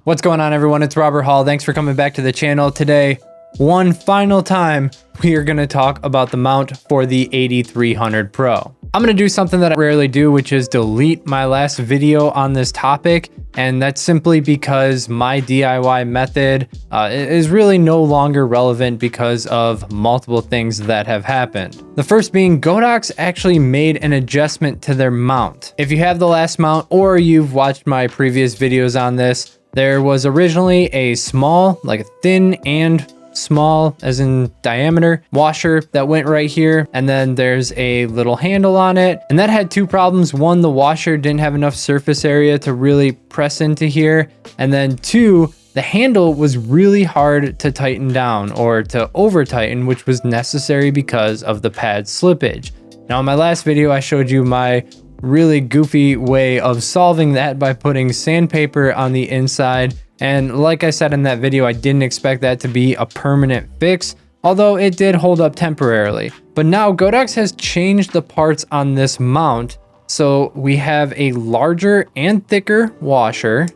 What's going on, everyone? It's Robert Hall. Thanks for coming back to the channel. Today, one final time, we are going to talk about the mount for the AD300 Pro. I'm going to do something that I rarely do, which is delete my last video on this topic. And that's simply because my DIY method is really no longer relevant because of multiple things that have happened. The first being Godox actually made an adjustment to their mount. If you have the last mount or you've watched my previous videos on this, there was originally a small, like a thin and small as in diameter washer that went right here, and then there's a little handle on it, and that had two problems. One, the washer didn't have enough surface area to really press into here, and then two, the handle was really hard to tighten down or to over tighten, which was necessary because of the pad slippage. Now in my last video I showed you my really goofy way of solving that by putting sandpaper on the inside. And like I said in that video, I didn't expect that to be a permanent fix, although it did hold up temporarily. But now Godox has changed the parts on this mount. So we have a larger and thicker washer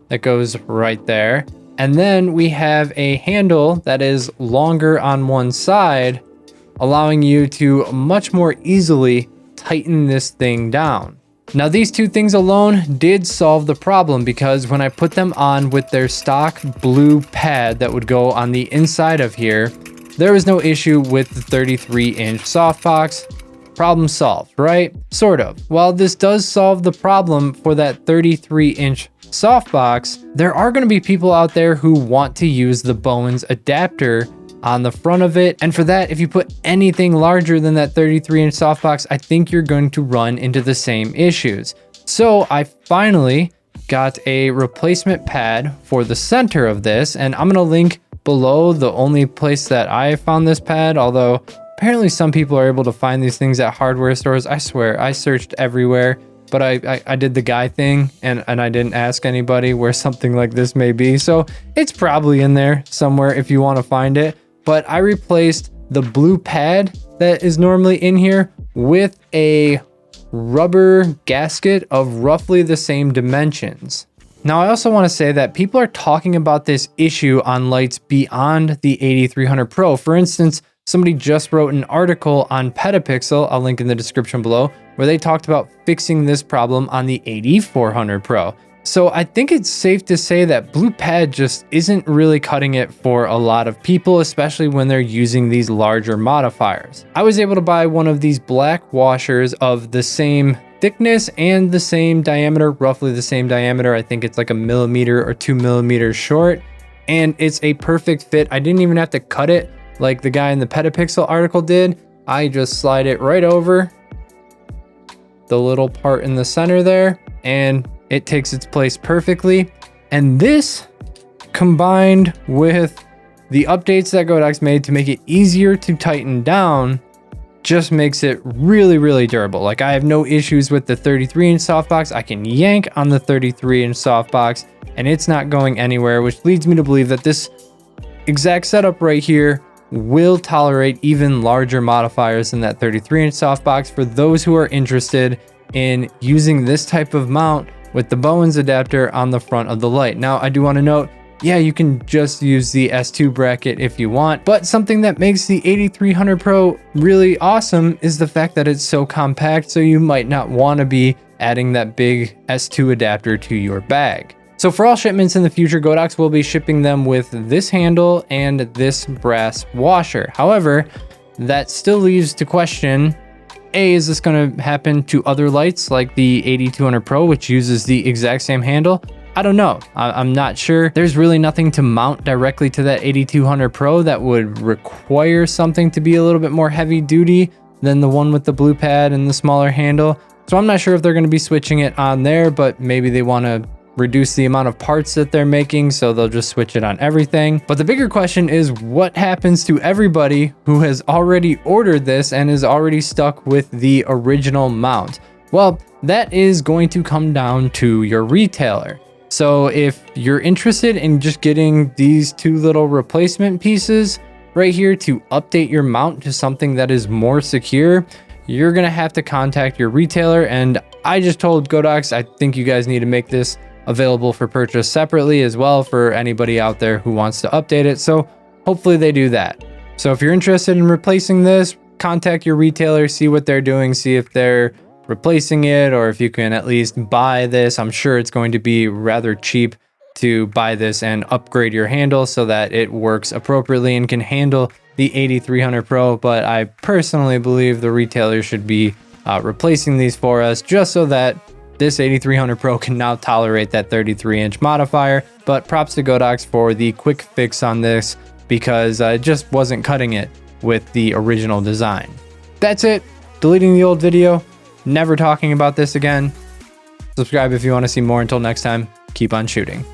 that goes right there. And then we have a handle that is longer on one side, allowing you to much more easily tighten this thing down. Now these two things alone did solve the problem, because when I put them on with their stock blue pad that would go on the inside of here, there was no issue with the 33-inch softbox. Problem solved, right? Sort of. While this does solve the problem for that 33-inch softbox, there are going to be people out there who want to use the Bowens adapter on the front of it. And for that, if you put anything larger than that 33-inch softbox, I think you're going to run into the same issues. So I finally got a replacement pad for the center of this, and I'm going to link below the only place that I found this pad, although apparently some people are able to find these things at hardware stores. I swear, I searched everywhere, but I did the guy thing and I didn't ask anybody where something like this may be. So it's probably in there somewhere if you want to find it. But I replaced the blue pad that is normally in here with a rubber gasket of roughly the same dimensions. Now, I also want to say that people are talking about this issue on lights beyond the AD300 Pro. For instance, somebody just wrote an article on Petapixel, I'll link in the description below, where they talked about fixing this problem on the AD400 Pro. So I think it's safe to say that blue pad just isn't really cutting it for a lot of people, especially when they're using these larger modifiers. I was able to buy one of these black washers of the same thickness and the same diameter, roughly the same diameter. I think it's like 1 millimeter or 2 millimeters short, and it's a perfect fit. I didn't even have to cut it like the guy in the Petapixel article did. I just slide it right over the little part in the center there, and it takes its place perfectly. And this, combined with the updates that Godox made to make it easier to tighten down, just makes it really, really durable. Like, I have no issues with the 33-inch softbox. I can yank on the 33-inch softbox and it's not going anywhere, which leads me to believe that this exact setup right here will tolerate even larger modifiers than that 33-inch softbox for those who are interested in using this type of mount with the Bowens adapter on the front of the light. Now, I do want to note, yeah, you can just use the S2 bracket if you want, but something that makes the AD300 Pro really awesome is the fact that it's so compact, so you might not want to be adding that big S2 adapter to your bag. So for all shipments in the future, Godox will be shipping them with this handle and this brass washer. However, that still leaves to question, A, is this going to happen to other lights like the AD200 Pro, which uses the exact same handle? I don't know. I'm not sure. There's really nothing to mount directly to that AD200 Pro that would require something to be a little bit more heavy duty than the one with the blue pad and the smaller handle. So I'm not sure if they're going to be switching it on there, but maybe they want to reduce the amount of parts that they're making, so they'll just switch it on everything. But the bigger question is, what happens to everybody who has already ordered this and is already stuck with the original mount? Well, that is going to come down to your retailer. So if you're interested in just getting these two little replacement pieces right here to update your mount to something that is more secure, you're gonna have to contact your retailer. And I just told Godox, I think you guys need to make this available for purchase separately as well for anybody out there who wants to update it. So hopefully they do that. So if you're interested in replacing this, contact your retailer, see what they're doing, see if they're replacing it, or if you can at least buy this. I'm sure it's going to be rather cheap to buy this and upgrade your handle so that it works appropriately and can handle the AD300 Pro. But I personally believe the retailer should be replacing these for us, just so that this AD300 Pro can now tolerate that 33-inch modifier. But props to Godox for the quick fix on this, because it just wasn't cutting it with the original design. That's it. Deleting the old video. Never talking about this again. Subscribe if you want to see more. Until next time, keep on shooting.